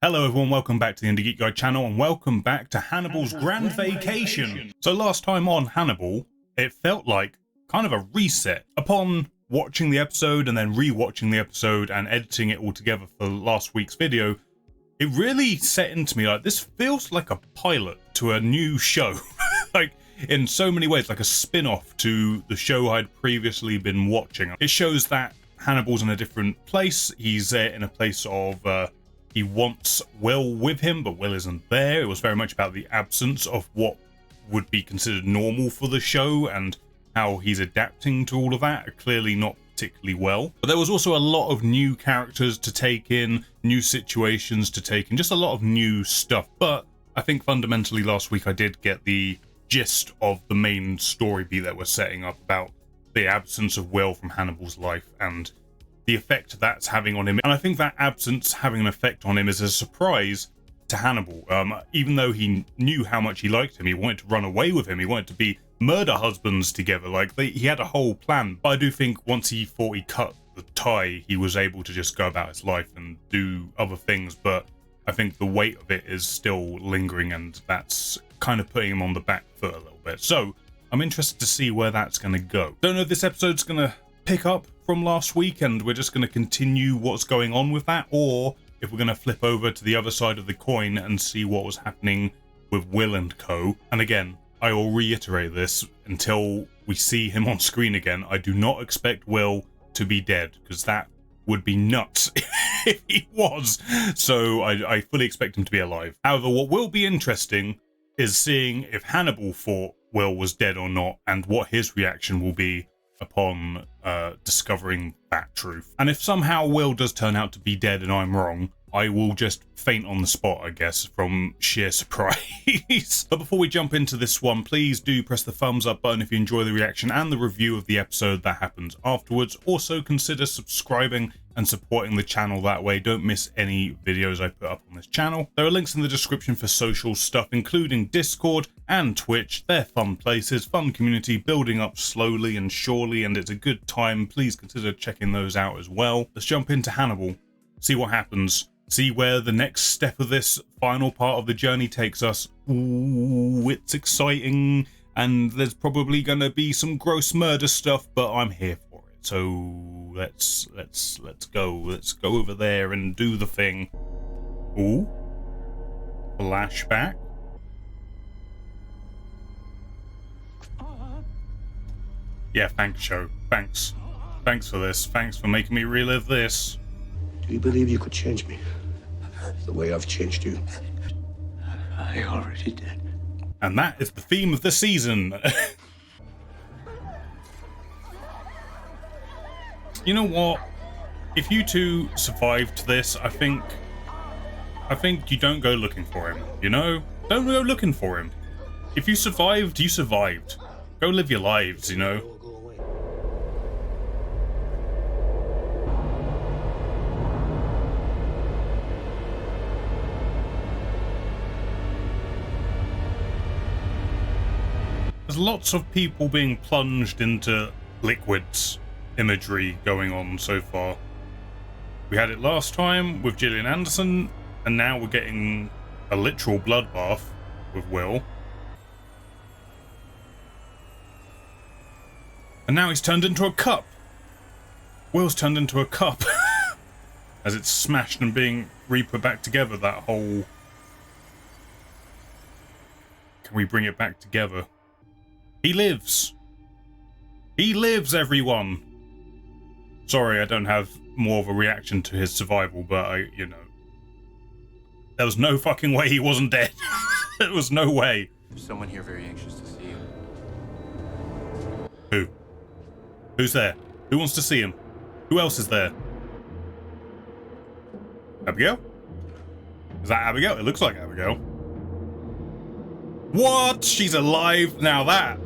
Hello everyone, welcome back to the IndieGeekGuy channel and welcome back to Hannibal's Grand Vacation. So last time on Hannibal, it felt like kind of a reset. Upon watching the episode and then re-watching the episode and editing it all together for last week's video, it really set into me like this feels like a pilot to a new show. Like in so many ways, like a spin-off to the show I'd previously been watching. It shows that Hannibal's in a different place. He's in a place of he wants Will with him, but Will isn't there. It was very much about the absence of what would be considered normal for the show and how he's adapting to all of that. Clearly not particularly well. But there was also a lot of new characters to take in, new situations to take in, just a lot of new stuff. But I think fundamentally last week I did get the gist of the main story beat that we're setting up about the absence of Will from Hannibal's life and the effect that's having on him. And I think that absence having an effect on him is a surprise to Hannibal. Even though he knew how much he liked him, he wanted to run away with him, he wanted to be murder husbands together, like he had a whole plan. But I do think once he thought he cut the tie, he was able to just go about his life and do other things. But I think the weight of it is still lingering, and that's kind of putting him on the back foot a little bit. So I'm interested to see where that's going to go. Don't know if this episode's going to pick up from last week and we're just going to continue what's going on with that, or if we're going to flip over to the other side of the coin and see what was happening with Will and co. And again, I will reiterate this until we see him on screen again. I do not expect Will to be dead, because that would be nuts if he was. So I fully expect him to be alive. However, what will be interesting is seeing if Hannibal thought Will was dead or not, and what his reaction will be upon discovering that truth. And if somehow Will does turn out to be dead and I'm wrong, I will just faint on the spot, I guess, from sheer surprise. But before we jump into this one, please do press the thumbs up button if you enjoy the reaction and the review of the episode that happens afterwards. Also consider subscribing and supporting the channel that way. Don't miss any videos I put up on this channel. There are links in the description for social stuff, including Discord and Twitch. They're fun places, fun community, building up slowly and surely, and it's a good time. Please consider checking those out as well. Let's jump into Hannibal, see what happens, see where the next step of this final part of the journey takes us. Ooh, it's exciting, and there's probably gonna be some gross murder stuff, but I'm here for it. So let's go over there and do the thing. Ooh, flashback. Yeah, thanks, show. Thanks for this. Thanks for making me relive this. Do you believe you could change me the way I've changed you? I already did. And that is the theme of the season. You know what? If you two survived this, I think you don't go looking for him, you know? Don't go looking for him. If you survived, you survived. Go live your lives, you know? There's lots of people being plunged into liquids imagery going on so far. We had it last time with Gillian Anderson, and now we're getting a literal bloodbath with Will. And now he's turned into a cup. Will's turned into a cup. As it's smashed and being re-put back together, that whole... Can we bring it back together? He lives. He lives, everyone. Sorry, I don't have more of a reaction to his survival, but you know. There was no fucking way he wasn't dead. There was no way. There's someone here very anxious to see you. Who? Who's there? Who wants to see him? Who else is there? Abigail? Is that Abigail? It looks like Abigail. What? She's alive? Now that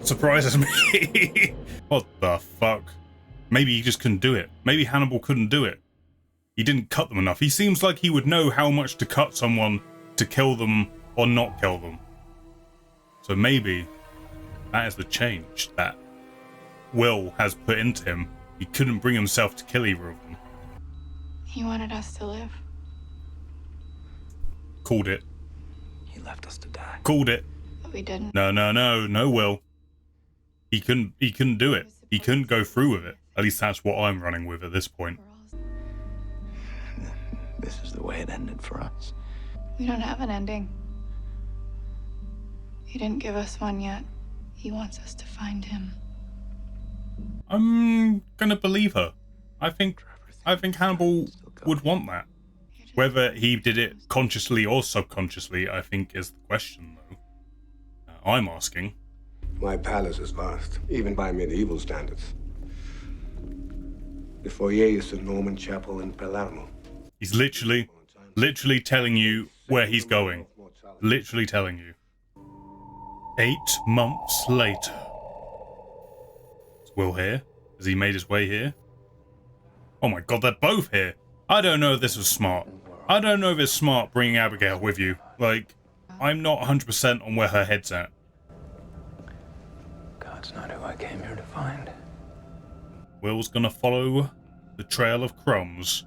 surprises me. What the fuck? Maybe he just couldn't do it. Maybe Hannibal couldn't do it. He didn't cut them enough. He seems like he would know how much to cut someone to kill them or not kill them. So maybe that is the change that Will has put into him. He couldn't bring himself to kill either of them. He wanted us to live. Called it. He left us to die. Called it. But we didn't. No, Will. He couldn't do it. He couldn't go through with it. At least that's what I'm running with at this point. This is the way it ended for us. We don't have an ending. He didn't give us one yet. He wants us to find him. I'm gonna believe her. I think Hannibal would want that. Whether he did it consciously or subconsciously, I think is the question, though. I'm asking. My palace is vast, even by medieval standards. The foyer is a Norman chapel in Palermo. He's literally telling you where he's going. Literally telling you. 8 months later. Is Will here? Has he made his way here? Oh my god, they're both here. I don't know if this was smart. I don't know if it's smart bringing Abigail with you. Like, I'm not 100% on where her head's at. God's not who I came here to find. Will's gonna follow the trail of crumbs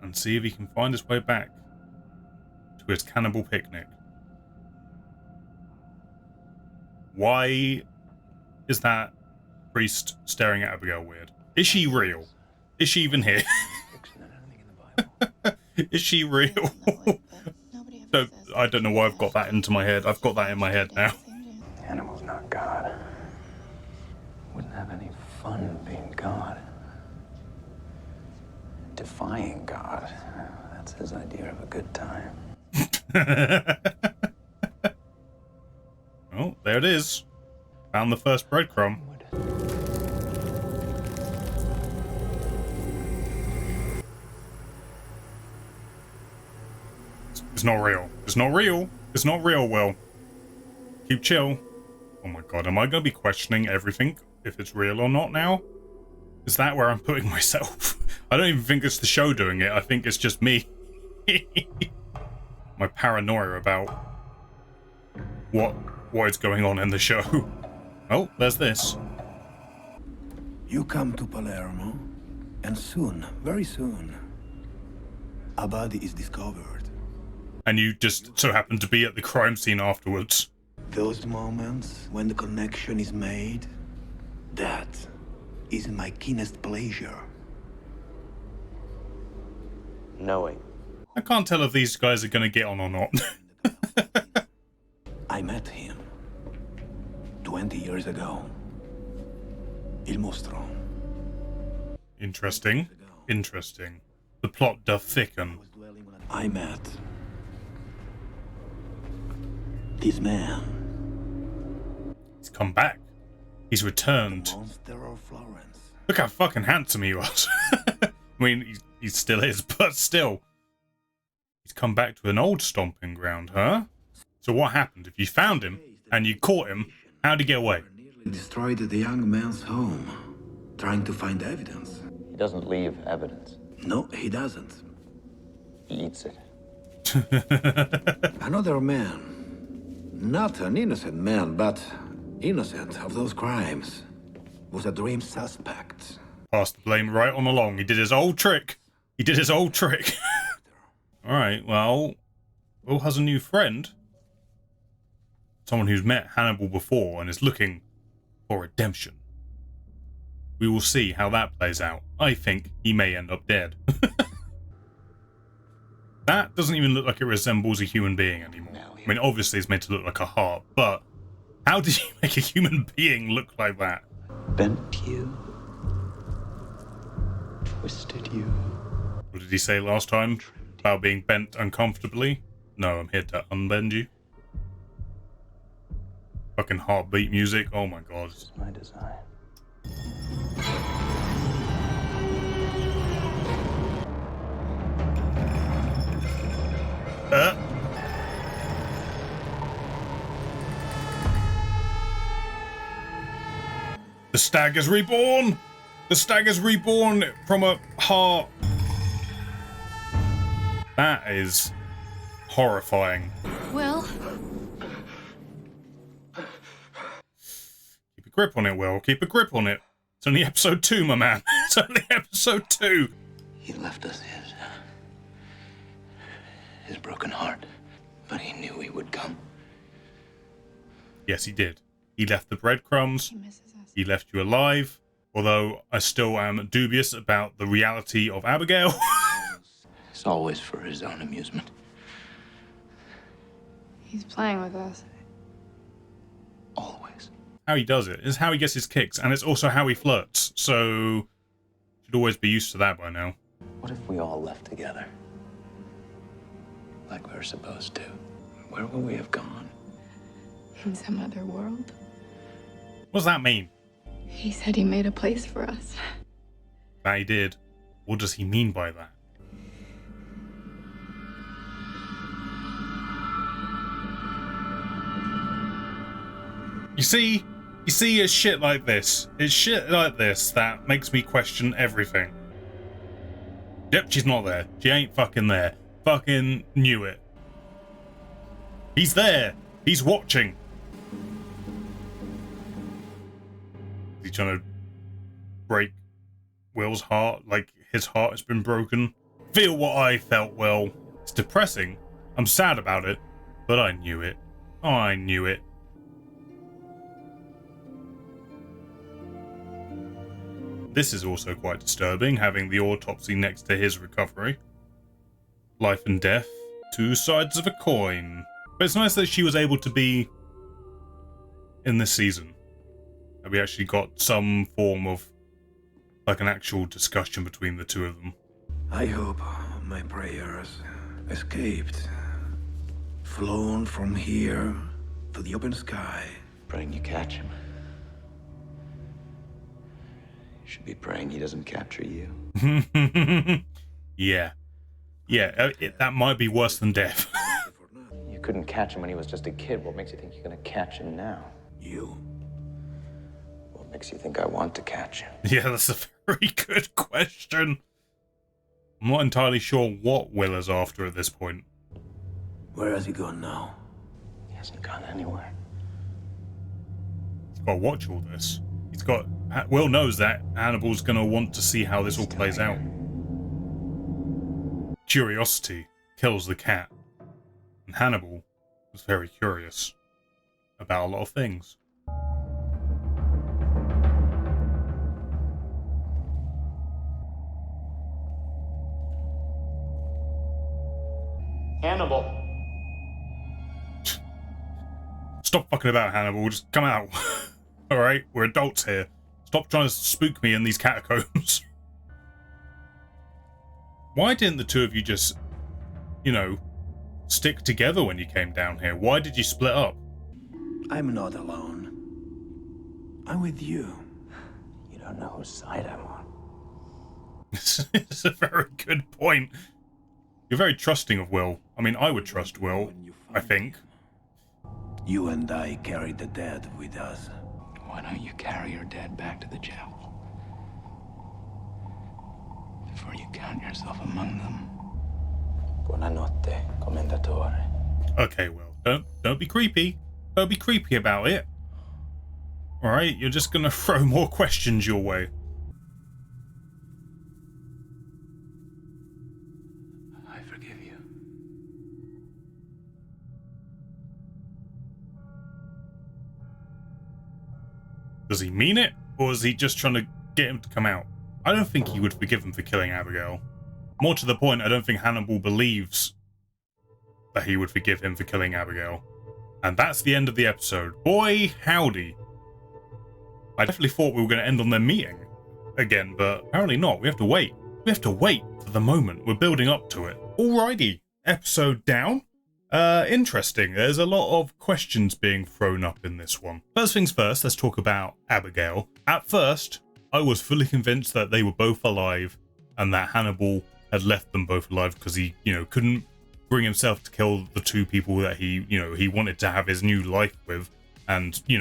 and see if he can find his way back to his cannibal picnic. Why is that priest staring at Abigail weird? Is she real? Is she even here? Is she real? I don't know why I've got that into my head. I've got that in my head now. Hannibal's not God. Wouldn't have any fun being God. Defying God. That's his idea of a good time. Oh, there it is. Found the first breadcrumb. It's not real. It's not real. It's not real, Will. Keep chill. Oh my god, am I going to be questioning everything if it's real or not now? Is that where I'm putting myself? I don't even think it's the show doing it. I think it's just me. My paranoia about what is going on in the show. Oh, there's this. You come to Palermo, and soon, very soon, a body is discovered. And you just so happen to be at the crime scene afterwards. Those moments when the connection is made, that is my keenest pleasure. Knowing. I can't tell if these guys are going to get on or not. I met him 20 years ago. Il Mostro. Interesting. Interesting. The plot doth thicken. I met this man. He's come back. He's returned. Monster of Florence. Look how fucking handsome he was. I mean, he still is, but still. He's come back to an old stomping ground, huh? So what happened? If you found him and you caught him, how'd he get away? He destroyed the young man's home, trying to find evidence. He doesn't leave evidence. No, he doesn't. He eats it. Another man. Not an innocent man, but innocent of those crimes. Was a dream suspect. Passed the blame right on along. He did his old trick. He did his old trick. Alright, well, Will has a new friend. Someone who's met Hannibal before and is looking for redemption. We will see how that plays out. I think he may end up dead. That doesn't even look like it resembles a human being anymore. I mean, obviously it's meant to look like a heart, but how did you make a human being look like that? Bent you. Twisted you. What did he say last time? About being bent uncomfortably? No, I'm here to unbend you. Fucking heartbeat music, oh my god. This is my design. The stag is reborn! The stag is reborn from a heart. That is horrifying. Will? Keep a grip on it, Will. Keep a grip on it. It's only episode 2, my man. It's only episode 2. He left us his broken heart, but he knew he would come. Yes, he did. He left the breadcrumbs. He misses us. He left you alive. Although I still am dubious about the reality of Abigail. It's always for his own amusement. He's playing with us. Always. How he does it is how he gets his kicks, and it's also how he flirts. So should always be used to that by now. What if we all left together? Like we were supposed to? Where would we have gone? In some other world. What does that mean? He said he made a place for us. That he did. What does he mean by that? You see, it's shit like this. It's shit like this that makes me question everything. Yep, she's not there. She ain't fucking there. Fucking knew it. He's there. He's watching. Is he trying to break Will's heart? Like his heart has been broken? Feel what I felt, Will. It's depressing. I'm sad about it, but I knew it. I knew it. This is also quite disturbing, having the autopsy next to his recovery. Life and death, two sides of a coin. But it's nice that she was able to be in this season. That we actually got some form of, like, an actual discussion between the two of them. I hope my prayers escaped, flown from here to the open sky. Praying you catch him. You should be praying he doesn't capture you. Yeah. Yeah, that might be worse than death. You couldn't catch him when he was just a kid. What makes you think you're gonna catch him now? You. What makes you think I want to catch him? Yeah, that's a very good question. I'm not entirely sure what Will is after at this point. Where has he gone now? He hasn't gone anywhere. He's got to watch all this. Will knows that Hannibal's going to want to see how this all plays out. Curiosity kills the cat. And Hannibal was very curious about a lot of things. Hannibal. Stop fucking about, Hannibal. Just come out. Alright, we're adults here. Stop trying to spook me in these catacombs. Why didn't the two of you just, you know, stick together when you came down here? Why did you split up? I'm not alone. I'm with you. You don't know whose side I'm on. It's a very good point. You're very trusting of Will. I mean, I would trust Will, I think. You and I carried the dead with us. Why don't you carry your dad back to the jail? Before you count yourself among them. Buonanotte, commendatore. Okay, Will, don't be creepy. Don't be creepy about it. Alright, you're just gonna throw more questions your way. I forgive you. Does he mean it? Or is he just trying to get him to come out? I don't think he would forgive him for killing Abigail. More to the point, I don't think Hannibal believes that he would forgive him for killing Abigail. And that's the end of the episode. Boy, howdy. I definitely thought we were going to end on them meeting again, but apparently not. We have to wait. We have to wait for the moment. We're building up to it. Alrighty, episode down. Interesting. There's a lot of questions being thrown up in this one. First things first, let's talk about Abigail. At first, I was fully convinced that they were both alive and that Hannibal had left them both alive because he, couldn't bring himself to kill the two people that he wanted to have his new life with. And, they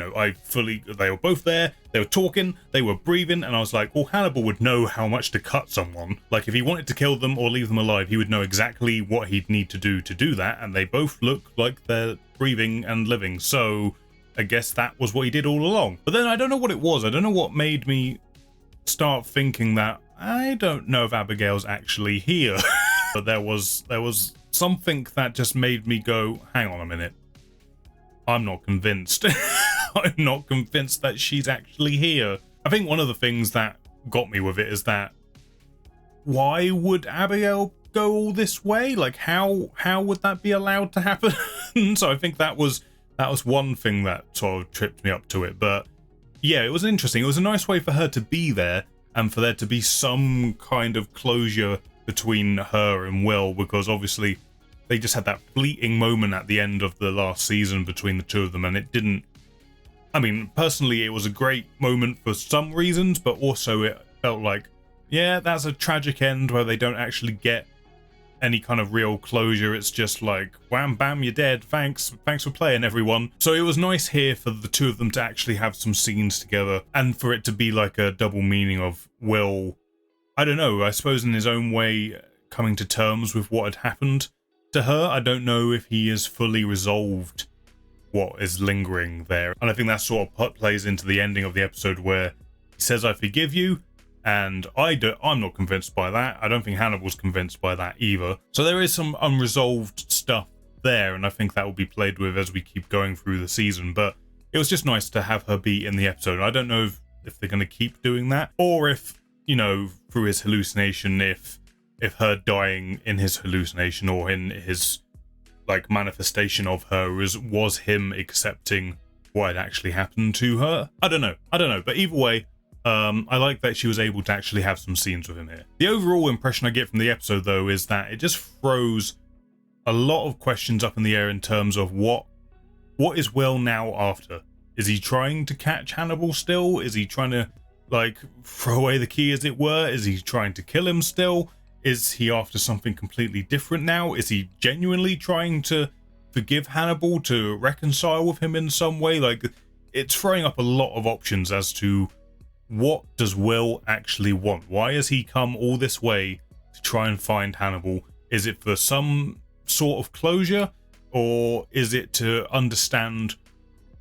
were both there, they were talking, they were breathing, and I was like, well, Hannibal would know how much to cut someone. Like, if he wanted to kill them or leave them alive, he would know exactly what he'd need to do that, and they both look like they're breathing and living, so I guess that was what he did all along. But then I don't know what it was, I don't know what made me start thinking that, I don't know if Abigail's actually here. But there was something that just made me go, hang on a minute. I'm not convinced. I'm not convinced that she's actually here. I think one of the things that got me with it is that why would Abigail go all this way? Like how would that be allowed to happen? So I think that was one thing that sort of tripped me up to it. But yeah, it was interesting. It was a nice way for her to be there and for there to be some kind of closure between her and Will, because obviously they just had that fleeting moment at the end of the last season between the two of them, and it didn't. I mean, personally, it was a great moment for some reasons, but also it felt like, yeah, that's a tragic end where they don't actually get any kind of real closure. It's just like, wham bam, you're dead, thanks for playing, everyone. So it was nice here for the two of them to actually have some scenes together, and for it to be like a double meaning of Will, I don't know, I suppose in his own way coming to terms with what had happened to her. I don't know if he has fully resolved what is lingering there, and I think that sort of plays into the ending of the episode where he says, I forgive you. And I'm not convinced by that. I don't think Hannibal's convinced by that either. So there is some unresolved stuff there, and I think that will be played with as we keep going through the season. But it was just nice to have her be in the episode. I don't know if they're going to keep doing that, or if, you know, through his hallucination, if her dying in his hallucination or in his like manifestation of her was him accepting what had actually happened to her. I don't know. But either way, I like that she was able to actually have some scenes with him here. The overall impression I get from the episode, though, is that it just throws a lot of questions up in the air in terms of what is Will now after? Is he trying to catch Hannibal still? Is he trying to, like, throw away the key, as it were? Is he trying to kill him still? Is he after something completely different now? Is he genuinely trying to forgive Hannibal, to reconcile with him in some way? Like, it's throwing up a lot of options as to what does Will actually want? Why has he come all this way to try and find Hannibal? Is it for some sort of closure, or is it to understand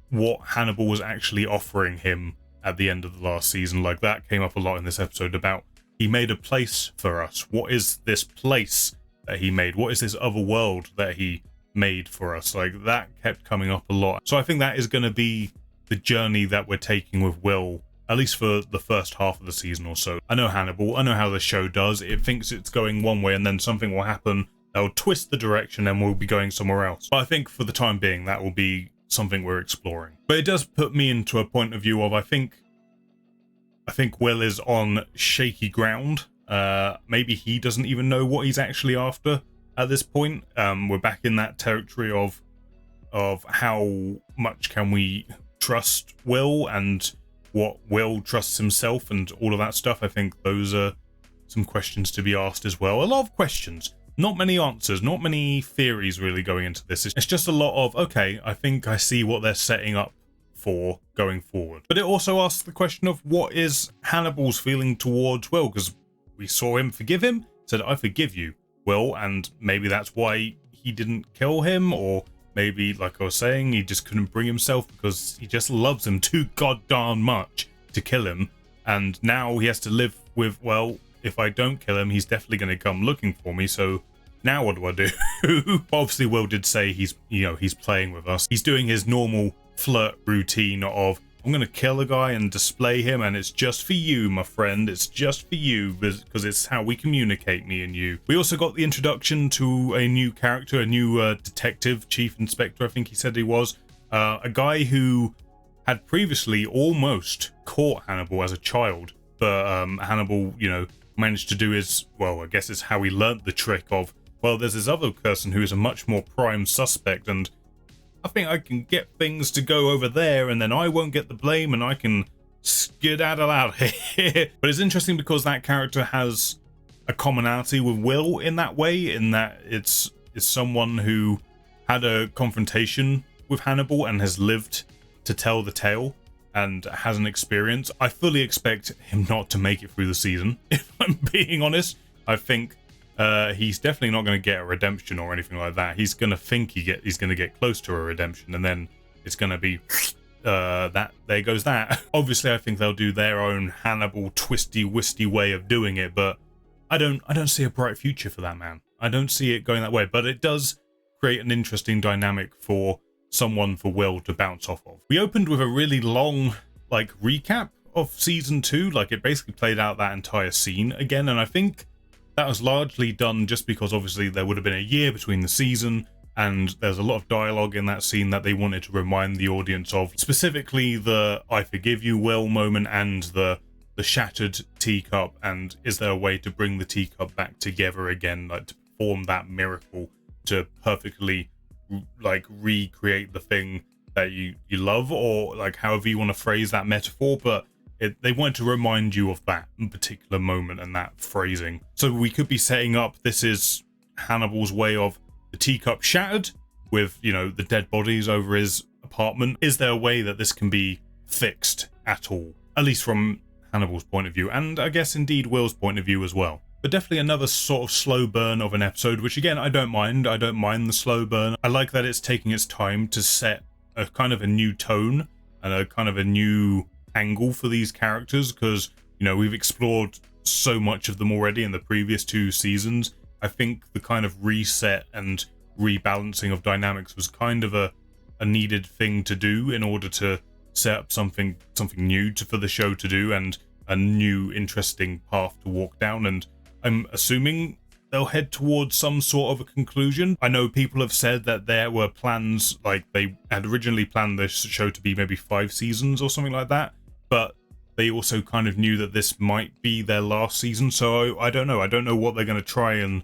what Hannibal was actually offering him at the end of the last season? Like, that came up a lot in this episode about he made a place for us. What is this place that he made? What is this other world that he made for us? Like, that kept coming up a lot. So I think that is going to be the journey that we're taking with Will, at least for the first half of the season or so. I know Hannibal, I know how the show does. It thinks it's going one way and then something will happen that will twist the direction and we'll be going somewhere else. But I think for the time being, that will be something we're exploring. But it does put me into a point of view of, I think Will is on shaky ground. Maybe he doesn't even know what he's actually after at this point. We're back in that territory of how much can we trust Will and what Will trusts himself and all of that stuff. I think those are some questions to be asked as well. A lot of questions, not many answers, not many theories really going into this. It's just a lot of, okay, I think I see what they're setting up for going forward. But it also asks the question of what is Hannibal's feeling towards Will, because we saw him forgive him, said, I forgive you, Will, and maybe that's why he didn't kill him, or maybe, like I was saying, he just couldn't bring himself because he just loves him too goddamn much to kill him. And now he has to live with, well, if I don't kill him, he's definitely going to come looking for me. So now what do I do? Obviously, Will did say he's playing with us. He's doing his normal flirt routine of, I'm going to kill a guy and display him, and it's just for you, my friend. It's just for you, because it's how we communicate, me and you. We also got the introduction to a new character, a new detective, chief inspector, I think he said he was. A guy who had previously almost caught Hannibal as a child, but Hannibal, managed to do his, well, I guess it's how he learnt the trick of, well, there's this other person who is a much more prime suspect, and I think I can get things to go over there, and then I won't get the blame, and I can skedaddle out here. But it's interesting because that character has a commonality with Will in that way, in that it's someone who had a confrontation with Hannibal and has lived to tell the tale and has an experience. I fully expect him not to make it through the season, if I'm being honest. I think he's definitely not going to get a redemption or anything like that. He's going to think he's going to get close to a redemption, and then it's going to be that there goes that. Obviously, I think they'll do their own Hannibal twisty-wisty way of doing it, but I don't see a bright future for that man. I don't see it going that way, but it does create an interesting dynamic for someone for Will to bounce off of. We opened with a really long like recap of season 2, like it basically played out that entire scene again, and I think that was largely done just because obviously there would have been a year between the season, and there's a lot of dialogue in that scene that they wanted to remind the audience of, specifically the I forgive you Will moment and the shattered teacup, and is there a way to bring the teacup back together again, like to perform that miracle to perfectly like recreate the thing that you love, or like however you want to phrase that metaphor, but they wanted to remind you of that particular moment and that phrasing. So we could be setting up, this is Hannibal's way of the teacup shattered with, you know, the dead bodies over his apartment. Is there a way that this can be fixed at all? At least from Hannibal's point of view, and I guess indeed Will's point of view as well. But definitely another sort of slow burn of an episode, which again, I don't mind. I don't mind the slow burn. I like that it's taking its time to set a kind of a new tone and a kind of a new angle for these characters, because, you know, we've explored so much of them already in the previous 2 seasons. I think the kind of reset and rebalancing of dynamics was kind of a needed thing to do in order to set up something new for the show to do, and a new interesting path to walk down. And I'm assuming they'll head towards some sort of a conclusion. I know people have said that there were plans, like they had originally planned this show to be maybe 5 seasons or something like that, but they also kind of knew that this might be their last season. So I don't know. I don't know what they're going to try and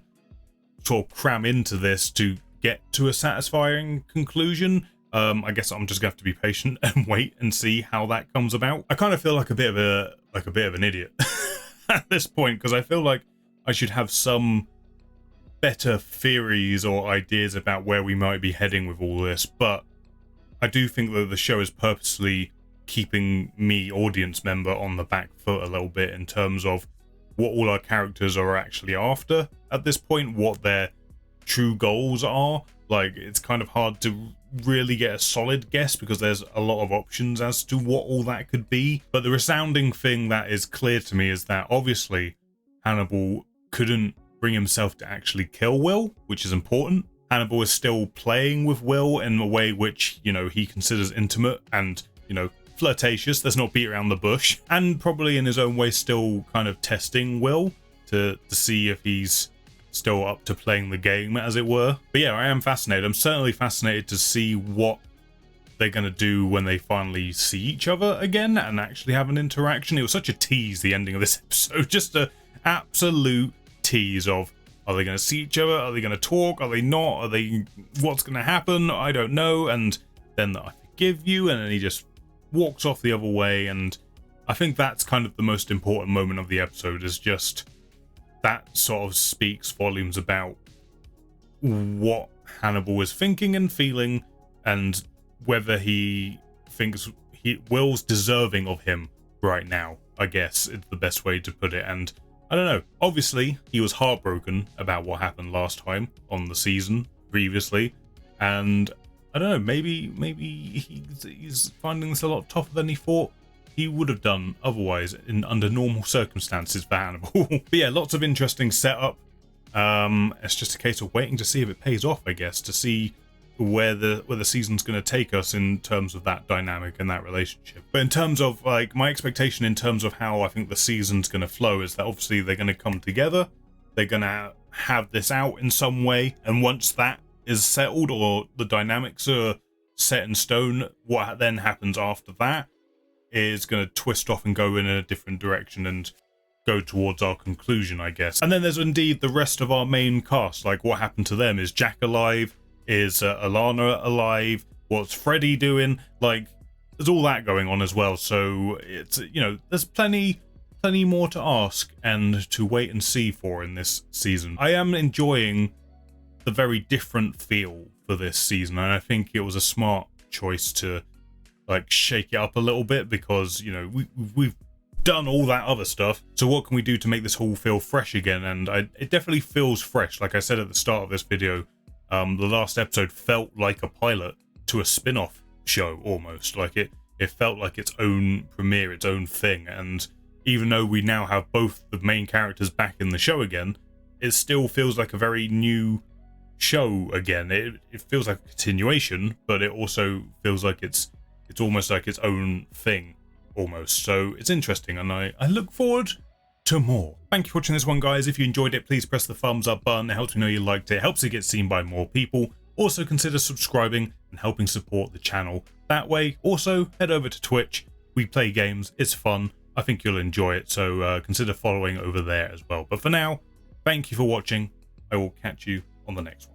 sort of cram into this to get to a satisfying conclusion. I guess I'm just gonna have to be patient and wait and see how that comes about. I kind of feel like a bit of an idiot at this point, because I feel like I should have some better theories or ideas about where we might be heading with all this, but I do think that the show is purposely keeping me, audience member, on the back foot a little bit in terms of what all our characters are actually after at this point, what their true goals are. Like, it's kind of hard to really get a solid guess because there's a lot of options as to what all that could be. But the resounding thing that is clear to me is that obviously Hannibal couldn't bring himself to actually kill Will, which is important. Hannibal is still playing with Will in a way which, you know, he considers intimate and, you know, flirtatious. Let's not beat around the bush. And probably in his own way still kind of testing Will to see if he's still up to playing the game, as it were. But yeah, I am fascinated. I'm certainly fascinated to see what they're going to do when they finally see each other again and actually have an interaction. It was such a tease, the ending of this episode. Just an absolute tease of, are they going to see each other? Are they going to talk? Are they not? What's going to happen? I don't know. And then I forgive you, and then he just walks off the other way. And I think that's kind of the most important moment of the episode, is just that sort of speaks volumes about what Hannibal is thinking and feeling, and whether he thinks Will's deserving of him right now, I guess is the best way to put it. And I don't know, obviously he was heartbroken about what happened last time on the season previously, and I don't know, maybe he's finding this a lot tougher than he thought he would have done otherwise under normal circumstances for Hannibal. But yeah, lots of interesting setup. It's just a case of waiting to see if it pays off, I guess, to see where the season's going to take us in terms of that dynamic and that relationship. But in terms of, like, my expectation in terms of how I think the season's going to flow is that obviously they're going to come together, they're going to have this out in some way, and once that is settled or the dynamics are set in stone, what then happens after that is going to twist off and go in a different direction and go towards our conclusion, I guess. And then there's indeed the rest of our main cast. Like, what happened to them? Is Jack alive? Is Alana alive? What's Freddy doing? Like, there's all that going on as well. So it's, you know, there's plenty more to ask and to wait and see for in this season. I am enjoying the very different feel for this season, and I think it was a smart choice to, like, shake it up a little bit, because, you know, we've done all that other stuff, so what can we do to make this all feel fresh again? And it definitely feels fresh. Like I said at the start of this video, the last episode felt like a pilot to a spin-off show almost. Like it felt like its own premiere, its own thing. And even though we now have both the main characters back in the show again, it still feels like a very new show again. It feels like a continuation, but it also feels like it's almost like its own thing almost. So it's interesting, and I look forward to more. Thank you for watching this one, guys. If you enjoyed it, please press the thumbs up button. It helps me know you liked it. It helps it get seen by more people. Also consider subscribing and helping support the channel that way. Also head over to Twitch. We play games. It's fun. I think you'll enjoy it, so consider following over there as well. But for now, thank you for watching. I will catch you on the next one.